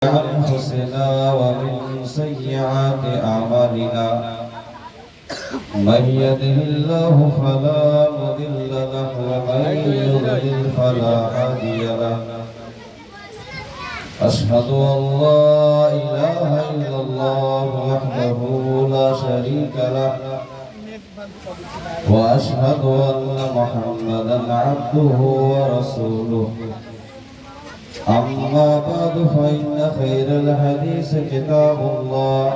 أنفسنا ومن سيئات أعمالنا من يهده الله فلا مضل له ومن يضلل فلا هادي له أشهد أن لا إله إلا الله وحده لا شريك له وأشهد أن محمدا عبده ورسوله أما بعد فإن خير الحديث كتاب الله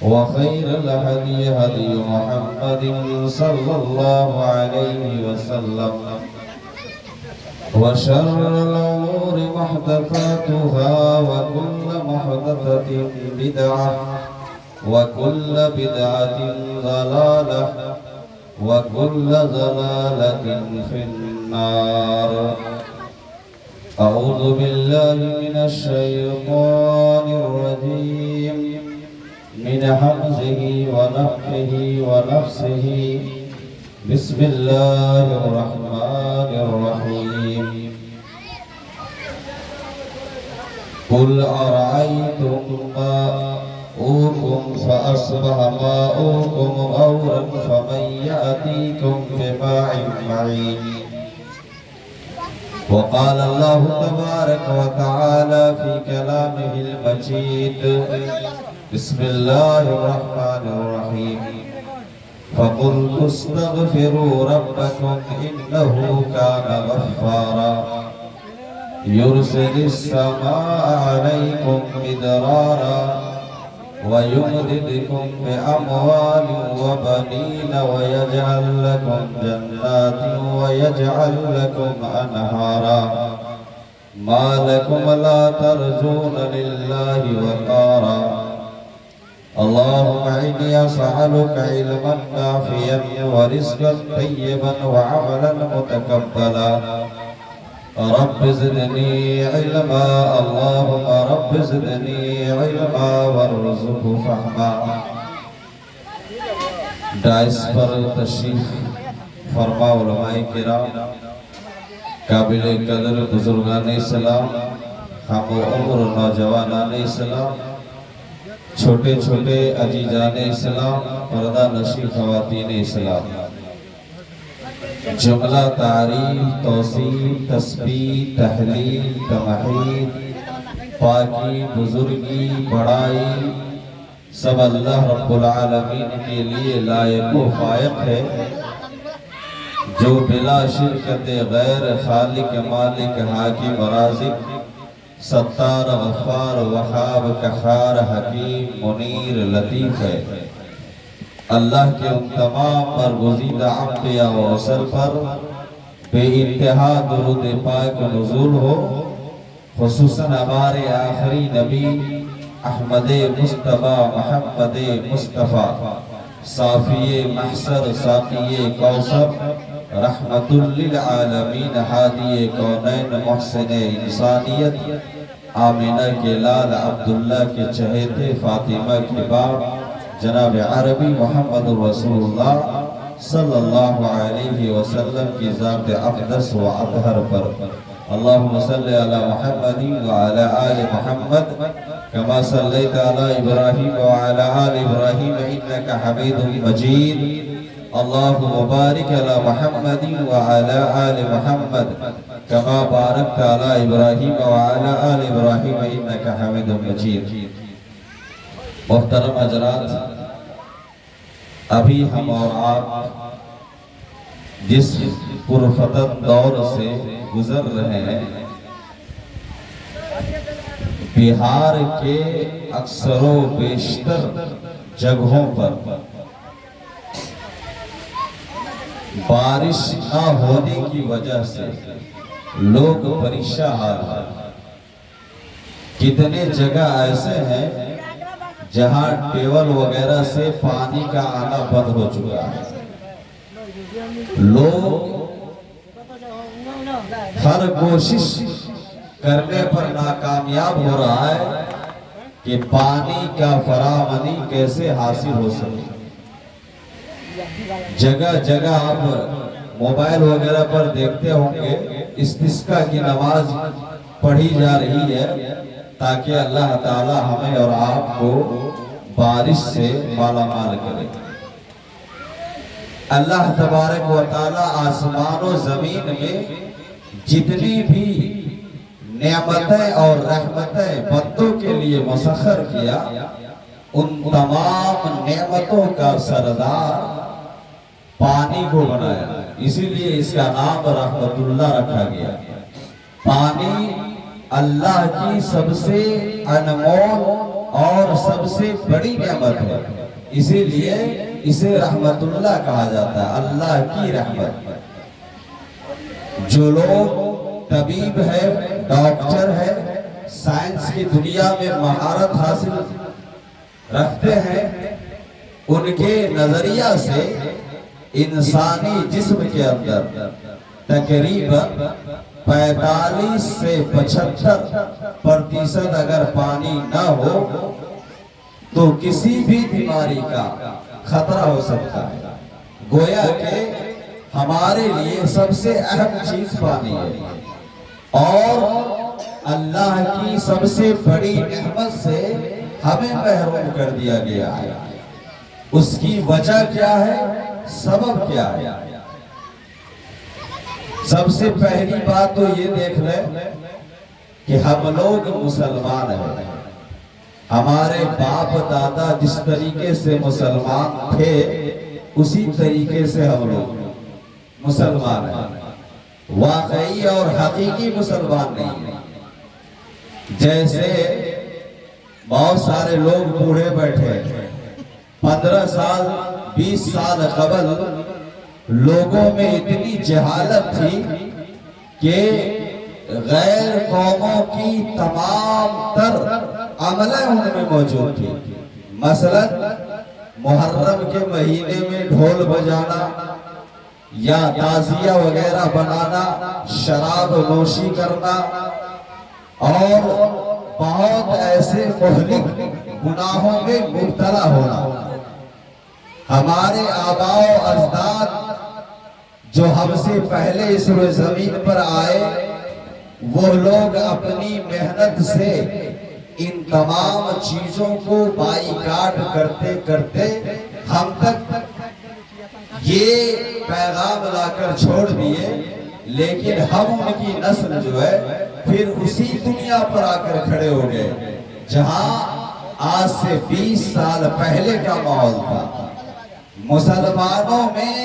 وخير الهدي هدي محمد صلى الله عليه وسلم وشر الأمور محدثاتها وكل محدثة بدعة وكل بدعة ضلالة وكل ضلالة في النار. أعوذ بالله من الشيطان الرجيم من همزه ونفخه ونفسه. بسم الله الرحمن الرحيم. قل أرأيتم ماؤكم فأصبح ماؤكم غورا فمن يأتيكم بماء معين. وقال الله تبارك وتعالى في كلامه المجيد. بسم الله الرحمن الرحيم. فقلت استغفروا ربكم إنه كان غفارا يرسل السماء عليكم مدرارا ويمددكم بأموال وبنين ويجعل لكم جنات ويجعل لكم أنهارا ما لكم لا ترجون لله وقارا. اللهم إني أسألك علما نافعا ورزقا طيبا وعملا متقبلا. رب زدني علما. اللهم رب زدني علما وارزق فهما. دائس پر تشریف فرما علماء کرام، قابل قدر بزرگان اسلام، ہم عمر نوجوانان اسلام، چھوٹے چھوٹے عزیزان اسلام، پردہ نشی خواتین اسلام، جملہ تعریف، توصیف، تسبیح، تحلیل، تمحید، پاکی، بزرگی، بڑائی سب اللہ رب العالمین کے لیے لائق و فائق ہے، جو بلا شرکت غیر خالق مالک حاکم رازق ستار غفار وہاب قہار حکیم منیر لطیف ہے۔ اللہ کے ان تمام برگزیدہ انبیاء و رسل پر بے انتہا درود پاک نزول ہو، خصوصاً ہمارے آخری نبی احمد مصطفیٰ محمد مصطفیٰ صافی محشر ساقی کوثر رحمت للعالمین ہادی کونین محسن انسانیت آمینہ کے لال عبداللہ کے چہیتے فاطمہ کے باپ جناب عربی محمد رسول اللہ صلی اللہ علیہ وسلم کی ذات اقدس و اطہر پر اللہم صلی علی محمد وعلی آل محمد کما صلیت علی ابراہیم وعلی آل ابراہیم انکا حمید مجید. اللہم بارک علی محمد وعلی آل محمد کما بارکت علی ابراہیم وعلی آل ابراہیم انکا حمید مجید. محترم حضرات، ابھی ہم اور آپ جس پرفتن دور سے گزر رہے ہیں، بہار کے اکثر و بیشتر جگہوں پر بارش نہ ہونے کی وجہ سے لوگ پریشان حال ہیں۔ کتنے جگہ ایسے ہیں جہاں ٹیول وغیرہ سے پانی کا آنا بند ہو چکا ہے۔ لوگ ہر کوشش کرنے پر ناکامیاب ہو رہا ہے کہ پانی کا فراوانی کیسے حاصل ہو سکے۔ جگہ جگہ آپ موبائل وغیرہ پر دیکھتے ہوں گے استسقاء کی نماز پڑھی جا رہی ہے، تاکہ اللہ تعالی ہمیں اور آپ کو بارش سے مالا مال کرے۔ اللہ تبارک و تعالی آسمان و زمین میں جتنی بھی نعمتیں اور رحمتیں بندوں کے لیے مسخر کیا، ان تمام نعمتوں کا سردار پانی کو بنایا، اسی لیے اس کا نام رحمت اللہ رکھا گیا۔ پانی اللہ کی سب سے انمول اور سب سے بڑی نعمت ہے، اسی لیے اسے رحمت اللہ کہا جاتا ہے، اللہ کی رحمت۔ جو لوگ طبیب ہے، ڈاکٹر ہے، سائنس کی دنیا میں مہارت حاصل رکھتے ہیں، ان کے نظریہ سے انسانی جسم کے اندر تقریباً 45 سے 75% اگر پانی نہ ہو تو کسی بھی بیماری کا خطرہ ہو سکتا ہے۔ گویا کہ ہمارے لیے سب سے اہم چیز پانی ہے، اور اللہ کی سب سے بڑی نعمت سے ہمیں محروم کر دیا گیا ہے۔ اس کی وجہ کیا ہے؟ سبب کیا ہے؟ سب سے پہلی بات تو یہ دیکھ لیں کہ ہم لوگ مسلمان ہیں۔ ہمارے باپ دادا جس طریقے سے مسلمان تھے اسی طریقے سے ہم لوگ مسلمان ہیں، واقعی اور حقیقی مسلمان نہیں ہیں۔ جیسے بہت سارے لوگ بوڑھے بیٹھے، 15 سال 20 سال قبل لوگوں میں اتنی جہالت تھی کہ غیر قوموں کی تمام تر عملیں ان میں موجود تھی۔ مثلا محرم کے مہینے میں ڈھول بجانا یا تعزیہ وغیرہ بنانا، شراب نوشی کرنا اور بہت ایسے مہلک گناہوں میں مبتلا ہونا۔ ہمارے آباء و اجداد جو ہم سے پہلے اس زمین پر آئے، وہ لوگ اپنی محنت سے ان تمام چیزوں کو بائیکاٹ کرتے کرتے ہم تک یہ پیغام لا کر چھوڑ دیے، لیکن ہم ان کی نسل جو ہے پھر اسی دنیا پر آ کر کھڑے ہو گئے جہاں آج سے 20 سال پہلے کا ماحول تھا۔ مسلمانوں میں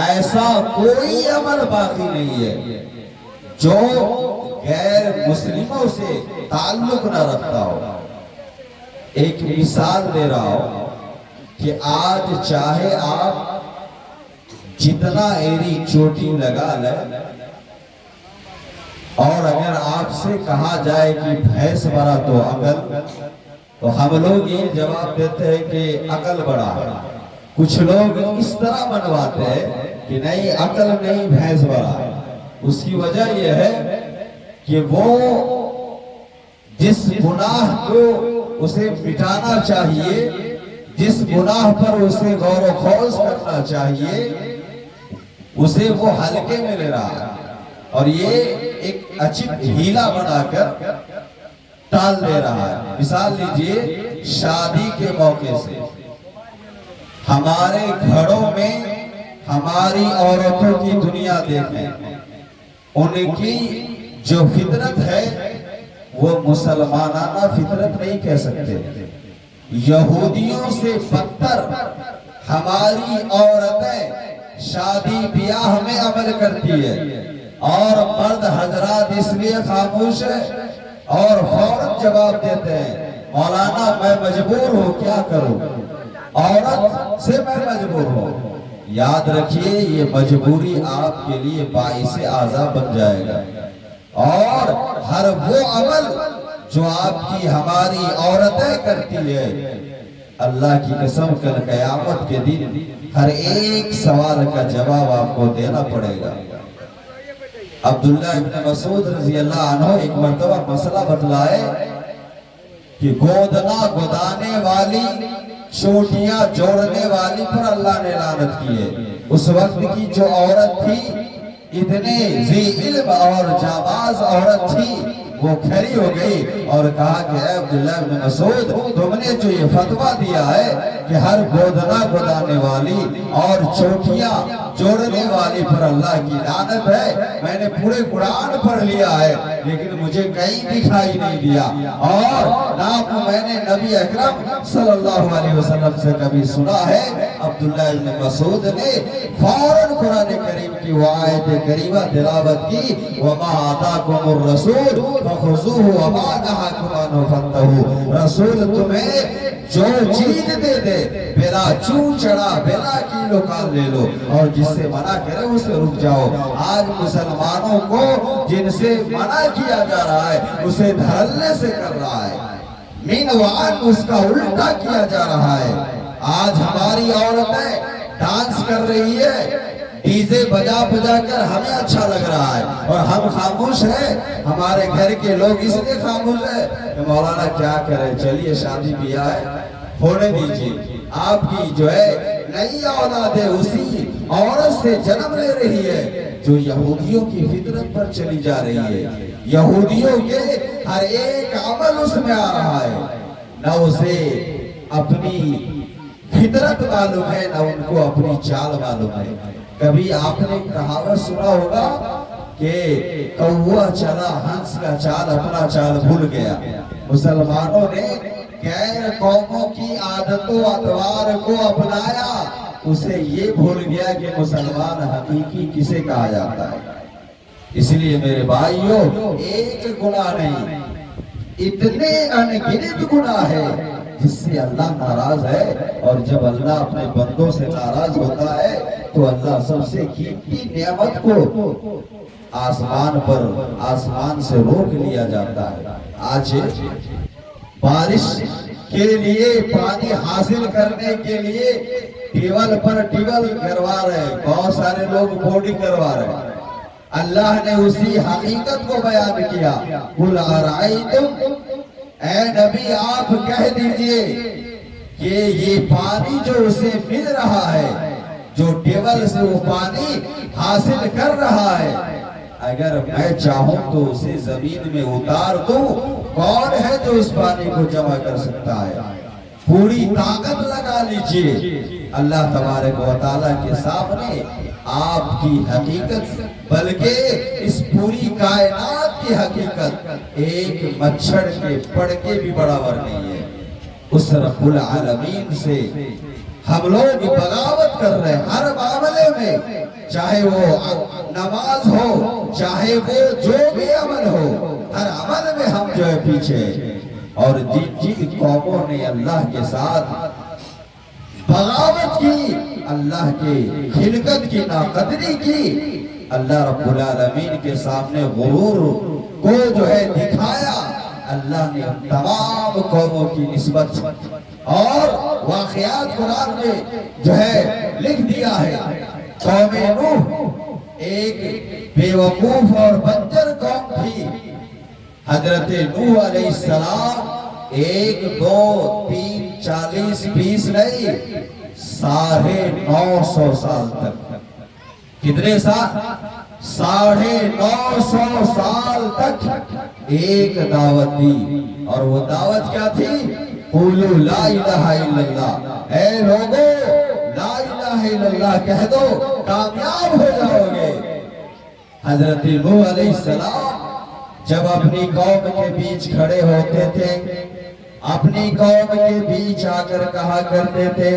ایسا کوئی عمل باقی نہیں ہے جو غیر مسلموں سے تعلق نہ رکھتا ہو۔ ایک مثال دے رہا ہوں کہ آج چاہے آپ جتنا ایری چوٹی لگا لیں، اور اگر آپ سے کہا جائے کہ بھینس بڑا تو عقل، تو ہم لوگ یہ جواب دیتے ہیں کہ عقل بڑا ہے۔ کچھ لوگ اس طرح منواتے ہیں کہ نہیں عقل نہیں بھینس بڑا ہے۔ اس کی وجہ یہ ہے کہ وہ جس گناہ کو اسے مٹانا چاہیے، جس گناہ پر اسے غور و خوض کرنا چاہیے، اسے وہ ہلکے میں لے رہا ہے، اور یہ ایک عجیب ہیلا بنا کر ٹال دے رہا ہے۔ مثال لیجئے شادی کے موقع سے ہمارے گھروں میں ہماری عورتوں کی دنیا دیکھیں، ان کی جو فطرت ہے وہ مسلمانانہ فطرت نہیں کہہ سکتے۔ یہودیوں سے بدتر ہماری عورتیں شادی بیاہ میں عمل کرتی ہے، اور مرد حضرات اس لیے خاموش ہے اور فوراً جواب دیتے ہیں مولانا میں مجبور ہوں، کیا کروں، عورت سے میں مجبور ہوں۔ یاد رکھیے یہ مجبوری آپ کے لیے باعث عذاب بن جائے گا، اور ہر وہ عمل جو آپ کی ہماری عورتیں کرتی ہے، اللہ کی قسم کل قیامت کے دن ہر ایک سوال کا جواب آپ کو دینا پڑے گا۔ عبداللہ ابن مسعود رضی اللہ عنہ ایک مرتبہ مسئلہ بتلائے کہ گودنا گدانے والی، چوٹیاں جوڑنے والی پر اللہ نے لعنت کی ہے۔ اس وقت کی جو عورت تھی اتنے ذی علم اور جانباز عورت تھی، وہ کھڑی ہو گئی اور کہا کہ اے عبداللہ بن مسعود، تم نے جو یہ فتویٰ دیا ہے کہ ہر گودنا گدانے والی اور چوٹیاں جوڑنے والی پر اللہ کی لعنت ہے، میں نے پورے قرآن پڑھ لیا ہے لیکن مجھے کہیں دکھائی نہیں دیا، اور نہ میں نے نبی اکرم صلی اللہ علیہ وسلم سے کبھی سنا ہے۔ عبداللہ بن مسعود نے فوراً قرآن کریم کی وہ آیت کریمہ تلاوت کی، وَمَا آتَاكُمُ الرَّسُولُ فَخُذُوهُ وَمَا نَهَاكُمْ عَنْهُ فَانْتَهُوا۔ رسول تمہیں جو چیز دے دے بلا چون چڑھا بلا کیلو کال لے لو، اور جس سے منع کرے اسے رک جاؤ۔ آج مسلمانوں کو جن سے منع کیا جا رہا ہے اسے دھڑلے سے کر رہا ہے، مینوان اس کا الٹا کیا جا رہا ہے۔ آج ہماری عورتیں ڈانس کر رہی ہے، ڈی جے بجا بجا کر ہمیں اچھا لگ رہا ہے اور ہم خاموش ہیں۔ ہمارے گھر کے لوگ اس لیے خاموش ہیں کہ مولانا کیا کرے، چلیے شادی بیاہ ہے ہونے دیجیے۔ آپ کی جو ہے نئی اولاد ہے اسی عورت سے جنم لے رہی ہے جو یہودیوں کی فطرت پر چلی جا رہی ہے۔ یہودیوں کے ہر ایک عمل اس میں آ رہا ہے، نہ اسے اپنی فطرت معلوم ہے نہ ان کو اپنی چال معلوم ہے۔ کبھی آپ نے کہاوت سنا ہوگا کہ کوا چلا ہنس کا چال اپنا چال بھول گیا۔ مسلمانوں نے غیر قوموں کی عادتوں ادوار کو اپنایا، اسے یہ بھول گیا کہ مسلمان حقیقی کسے کہا جاتا ہے۔ اس لیے میرے بھائیوں، ایک گناہ نہیں، اتنے انگنت گناہ ہے جس سے اللہ ناراض ہے، اور جب اللہ اپنے بندوں سے ناراض ہوتا ہے تو اللہ سب سے قیمتی نعمت کو آسمان سے روک لیا جاتا ہے۔ آج بارش کے لیے پانی حاصل کرنے کے لیے ٹیول پر ٹیول کروا رہے ہیں، بہت سارے لوگ بورڈنگ کروا رہے ہیں۔ اللہ نے اسی حقیقت کو بیان کیا، قُلْ أَرَأَيْتُمْ، اے نبی آپ کہہ دیجئے کہ یہ پانی جو اسے مل رہا ہے، جو ٹیبل سے وہ پانی حاصل کر رہا ہے، اگر میں چاہوں تو اسے زمین میں اتار دوں، کون ہے جو اس پانی کو جمع کر سکتا ہے؟ پوری طاقت لگا لیجئے، اللہ تبارک و تعالیٰ کے سامنے آپ کی حقیقت، بلکہ اس پوری کائنات کی حقیقت ایک مچھر کے پڑکے بھی برابر نہیں ہے۔ اس رب العالمین سے ہم لوگ بغاوت کر رہے ہیں ہر معاملے میں، چاہے وہ نماز ہو، چاہے وہ جو بھی عمل ہو، ہر عمل میں ہم جو ہے پیچھے۔ اور جن قوموں نے اللہ کے ساتھ بغاوت کی، اللہ کے خلقت کی ناقدری کی، اللہ رب العالمین کے سامنے غرور کو جو ہے دکھایا، اللہ نے تمام قوموں کی نسبت اور واقعات قرآن میں جو ہے لکھ دیا ہے۔ قوم نوح ایک بے وقوف اور بنجر قوم تھی۔ حضرت نوح علیہ السلام 1 2 3 40 20 نہیں، 950 سال تک، کتنے سال؟ 950 سال تک ایک دعوت دی، اور وہ دعوت کیا تھی؟ قولوا لا الہ الا اللہ، اے لوگو لا الہ الا اللہ کہہ دو، کامیاب ہو جاؤ گے۔ حضرت نوح علیہ السلام جب اپنی قوم کے بیچ کھڑے ہوتے تھے، اپنی قوم کے بیچ آ کر کہا کرتے تھے،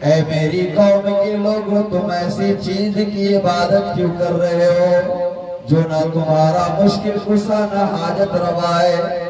اے میری قوم کے لوگوں، تم ایسی چیز کی عبادت کیوں کر رہے ہو جو نہ تمہارا مشکل کشا نہ حاجت روا ہے؟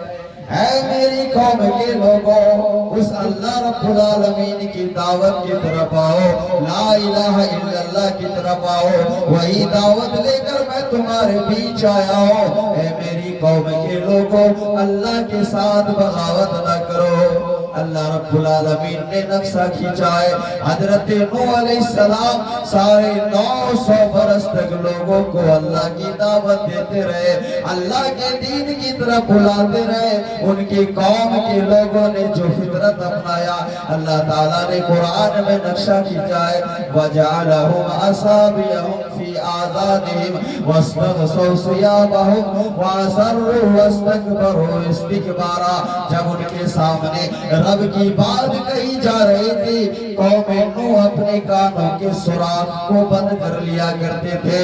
اے میری قوم کے لوگوں، اس اللہ رب العالمین کی دعوت کی طرف آؤ، لا الہ الا اللہ کی طرف آؤ، وہی دعوت لے کر میں تمہارے بیچ آیا ہوں۔ اے میری قوم کے لوگوں، اللہ کے ساتھ بغاوت نہ کرو، اللہ رب العالمین نے نقشہ کھینچا ہے۔ حضرت نوح علیہ السلام سارے 900 برس تک لوگوں کو اللہ کی دعوت دیتے رہے، اللہ کے دین کی طرف بلاتے رہے۔ ان کی قوم کے لوگوں نے جو فطرت اپنایا، اللہ تعالیٰ نے قرآن میں نقشہ کھینچا ہے وَجَعَلَهُمْ أَصَابِعَهُمْ فِي آذَانِهِمْ وَاسْتَغْشَوْا ثِيَابَهُمْ وَأَصَرُّوا وَاسْتَكْبَرُوا اسْتِكْبَارًا۔ جب ان کے سامنے رب کی بات کہی جا رہی تھی، قوم نوح اپنے کانوں کے سوراخ کو بند کر لیا کرتے تھے،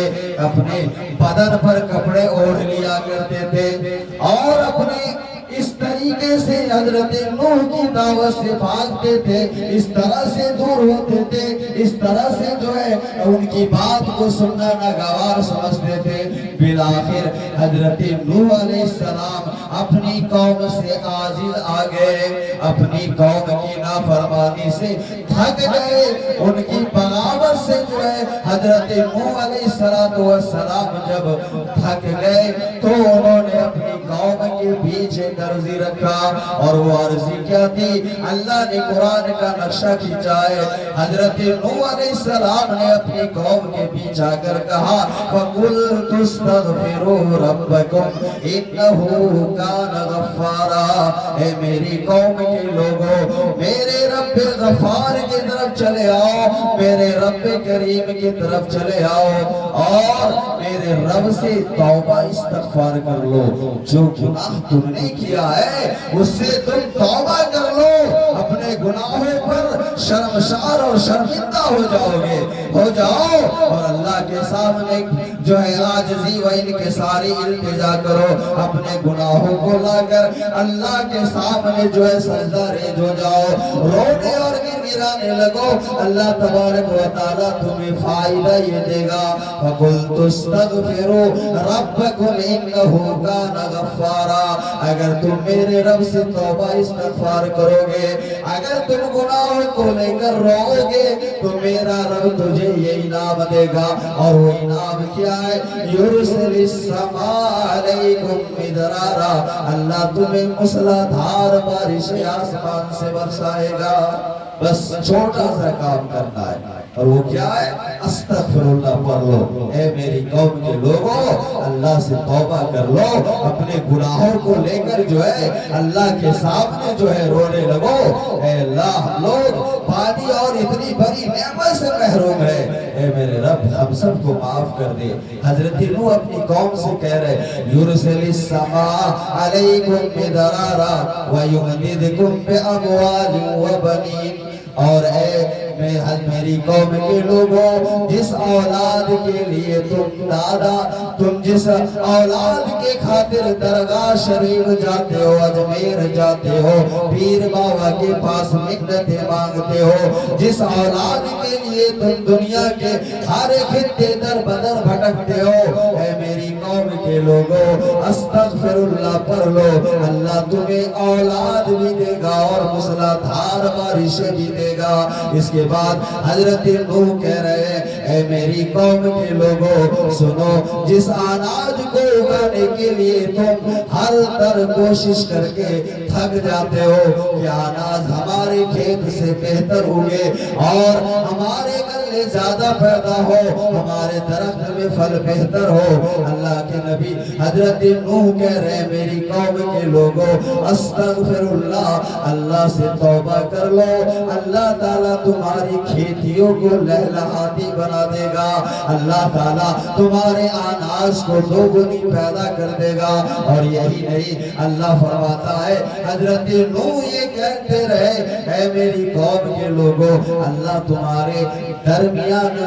اپنے بدن پر کپڑے اوڑھ لیا کرتے تھے، اور اپنے اس طریقے سے حضرت نوح کی دعوت سے بھاگتے تھے، اس طرح سے دور ہوتے تھے، اس طرح سے جو ہے ان کی بات کو سننا ناگوار سمجھتے تھے۔ بالآخر حضرت نوح علیہ السلام اپنی قوم سے عاجز آ گئے، اپنی قوم کی نافرمانی سے تھک گئے، ان کی بغاوت سے جو ہے حضرت نوح علیہ السلام جب تھک گئے تو انہوں نے اپنی قوم کے پیچھے عرضی رکھا، اور وہ عرضی کیا تھی؟ اللہ نے قرآن کا نقشہ کھینچا ہے۔ حضرت نوح علیہ السلام نے اپنی قوم کے پیچھے آ کر کہا فَقُلْتُ اسْتَغْفِرُوا رَبَّكُمْ إِنَّهُ كَانَ غَفَّارًا۔ اے میری قوم کے لوگوں، میرے رب غفار کی طرف چلے آؤ، میرے رب کریم کی طرف چلے آؤ، اور میرے رب سے توبہ استغفار کر لو۔ جو گناہ تم نے کیا ہے اس سے تم توبہ کر لو، اپنے گناہوں پر شرمسار اور شرمندہ ہو جاؤ گے، ہو جاؤ، اور اللہ کے سامنے جو ہے عاجزی و انکساری التجا کرو، اپنے گناہوں کو لا کر اللہ کے سامنے جو ہے سجدہ ریز ہو جاؤ، رونے اور گرانے لگو، اللہ تبارک و تعالیٰ تمہیں فائدہ یہ دے گا۔ فَقُلْتُ اسْتَغْفِرُوا رَبَّكُمْ إِنَّهُ كَانَ غَفَّارًا۔ اگر تم میرے رب سے توبہ استغفار کرو گے، اگر تم گناہوں کو لے کر رو گے، تو میرا رب تجھے یہ انعام دے گا، اور وہ انعام کیا ہے؟ يُرْسِلِ السَّمَاءَ عَلَيْكُمْ مِدْرَارًا۔ اللہ تمہیں موسلادھار بارش آسمان سے برسائے گا۔ بس چھوٹا سا کام کرنا ہے، اور وہ کیا ہے؟ استغفر اللہ پڑھ لو۔ اے میری قوم کے لوگوں، اللہ سے توبہ کر لو، اپنے گناہوں کو لے کر جو ہے اللہ کے سامنے جو ہے رونے لگو۔ اے اللہ، لوگ پانی اور اتنی بڑی نعمت سے محروم ہے، اے میرے رب ہم سب کو معاف کر دے۔ حضرت نوح اپنی قوم سے کہہ رہے یُرْسِلِ السَّمَاءَ عَلَيْكُمْ مِدْرَارًا وَيُمْدِدْكُمْ بِأَمْوَالٍ وَبَنِينَ۔ اور اے میری قوم کے لوگوں، جس اولاد کے لیے تم جس اولاد کے خاطر درگاہ شریف جاتے ہو، اجمیر جاتے ہو، پیر بابا کے پاس منتیں مانگتے ہو، جس اولاد کے لیے تم دنیا کے ہر خطے در بدر بھٹکتے ہو، اے میری قوم کے لوگوں استغفر اللہ پڑھ لو، اللہ تمہیں اولاد بھی دے گا اور موسلادھار بارشیں بھی دے گا۔ اس کے بعد حضرت نوح کہہ رہے ہیں اے میری قوم کے لوگوں سنو، جس اناج کو اگانے کے لیے تم ہر طرح کوشش کر کے تھک جاتے ہو کہ اناج ہمارے کھیت سے بہتر ہوگے اور ہمارے گلے زیادہ پیدا ہو، ہمارے درخت میں پھل بہتر ہو، اللہ کے نبی حضرت نوح کہہ رہے ہیں میری قوم کے لوگوں استغفر اللہ، اللہ سے توبہ کر لو، اللہ تعالیٰ تمہاری کھیتیوں کو لہلہاتی بنا دے گا، اللہ تعالیٰ تمہارے اناج کو دو گنی پیدا کر دے گا۔ اور یہی نہیں، اللہ فرماتا ہے حضرت نوح یہ کہتے رہے اے میری قوم کے لوگوں اللہ تمہارے درمیان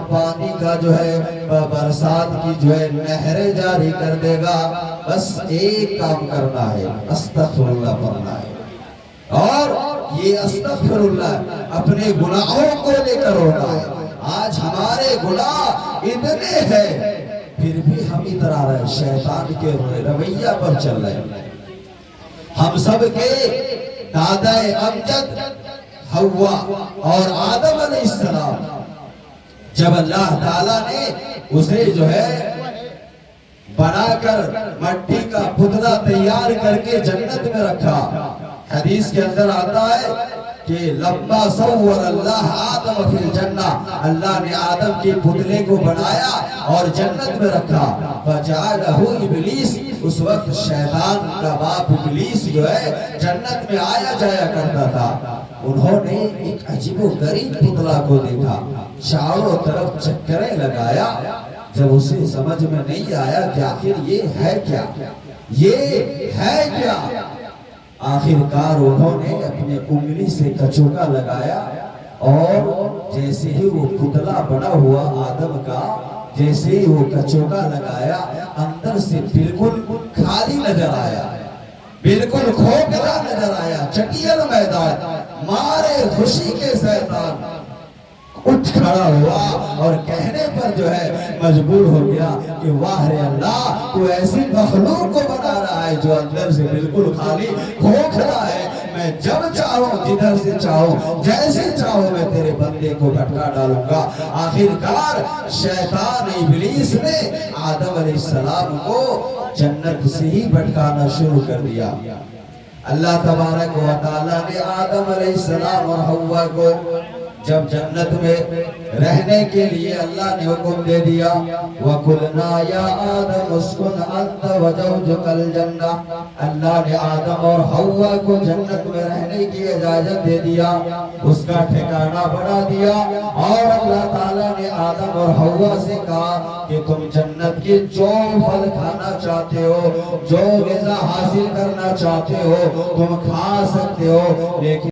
پانی کا جو ہے برسات کی جو ہے نہریں جاری کر دے گا، بس ایک کام کرنا ہے، استغفر اللہ پڑھنا ہے۔ اور یہ استغفر اللہ اپنے گناہوں کو لے کر ہوتا ہے۔ آج ہمارے گناہ اتنے ہیں پھر بھی ہم ادھر آ رہے ہیں، شیطان کے رویہ پر چل رہے ہیں۔ ہم سب کے دادا امجد حوا اور آدم علیہ السلام، جب اللہ تعالیٰ نے اسے جو ہے بنا کر مٹی کا پتلا تیار کر کے جنت میں رکھا، حدیث کے اندر آتا ہے کہ لما صور اللہ آدم فی الجنہ، اللہ نے آدم کے پتلے کو بنایا اور جنت میں رکھا، فجعلہ ابلیس، اس وقت شیطان کا باپ ابلیس جو ہے جنت میں آیا جایا کرتا تھا۔ انہوں نے ایک عجیب و غریب پتلا کو دیکھا، چاروں طرف چکریں لگایا، جب اسے سمجھ میں نہیں آیا کہ آخر یہ ہے کیا، یہ ہے کیا، آخر کار انہوں نے اپنے انگلی سے کچوکا لگایا اور جیسے ہی وہ پتلا بنا ہوا آدم کا، جیسے ہی وہ کچوکا لگایا، اندر سے بالکل خالی نظر آیا، بالکل کھوکھلا نظر آیا، چٹیل میدان۔ مارے خوشی کے شیطان اٹھ کھڑا ہوا اور کہنے پر جو ہے مجبور ہو گیا کہ واہ رے اللہ، تو ایسی مخلوق کو بنا رہا ہے جو اندر سے بالکل خالی کھوکھلا ہے، میں جب چاہوں، جدھر سے چاہوں، جیسے چاہوں، میں تیرے بندے کو بھٹکا ڈالوں گا۔ آخر کار شیطان ابلیس نے آدم علیہ السلام کو جنت سے ہی بھٹکانا شروع کر دیا۔ اللہ تبارک و تعالیٰ نے آدم علیہ السلام اور حوا کو جب جنت میں رہنے کے لیے اللہ نے حکم دے دیا، وَقُلْنَا يَا آدَمُ اسْكُنْ أَنْتَ وَزَوْجُكَ الْجَنَّةَ، اللہ نے آدم اور حوا کو جنت میں رہنے کی اجازت دے دیا، اس کا ٹھکانہ بنا دیا، اور اللہ تعالیٰ نے آدم اور حوا سے کہا کہ تم جنت کے جو پھل کھانا چاہتے ہو، جو غذا حاصل کرنا چاہتے ہو، تم کھا سکتے ہو، لیکن